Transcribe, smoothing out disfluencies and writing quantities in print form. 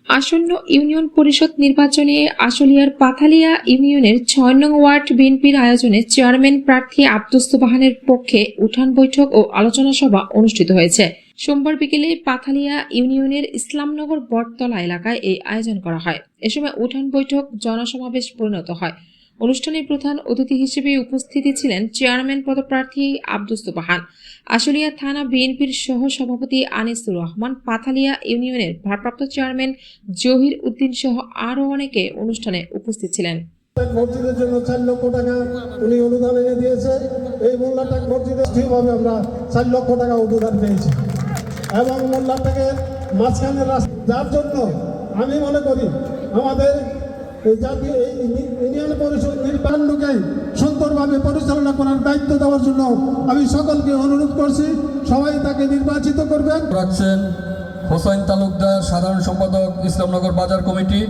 আসন্ন ইউনিয়ন পরিষদ নির্বাচনে আশুলিয়ার পাথালিয়া ইউনিয়নের ৬ নং ওয়ার্ড বিএনপির আয়োজনে চেয়ারম্যান প্রার্থী আব্দুস সোবহানের পক্ষে উঠান বৈঠক ও আলোচনা সভা অনুষ্ঠিত হয়েছে। সোমবার বিকেলে পাথালিয়া ইউনিয়নের ইসলামনগর বটতলা এলাকায় এই আয়োজন করা হয়। এ সময় উঠান বৈঠক জনসমাবেশ পরিণত হয়। অনুষ্ঠানে প্রধান অতিথি হিসেবে উপস্থিত ছিলেন চেয়ারম্যান পদপ্রার্থী আব্দুস সোবহান, আশুলিয়া থানা বিএনপির সহ সভাপতি আনিসুর রহমান, পাথালিয়া ইউনিয়নের ভারপ্রাপ্ত চেয়ারম্যান জহির উদ্দিন সহ আরও অনেকে অনুষ্ঠানে উপস্থিত ছিলেন। মসজিদের জন্য 4 লক্ষ টাকা উনি অনুদান এনে দিয়েছে। এই মোল্লাটাক মসজিদে ঠিকভাবে আমরা 4 লক্ষ টাকা অনুদান পেয়েছি এবং মোল্লাটাকের মাঝখানে রাস্তা, যার জন্য আমি মনে করি আমাদের জাতীয় এই ইউনিয়ন পরিষদ নির্বাচনকে সুন্দরভাবে পরিচালনা করার দায়িত্ব দেওয়ার জন্য আমি সকলকে অনুরোধ করছি, সবাই তাকে নির্বাচিত করবেন। রাখছেন হোসেন তালুকদার, সাধারণ সম্পাদক, ইসলামনগর বাজার কমিটি।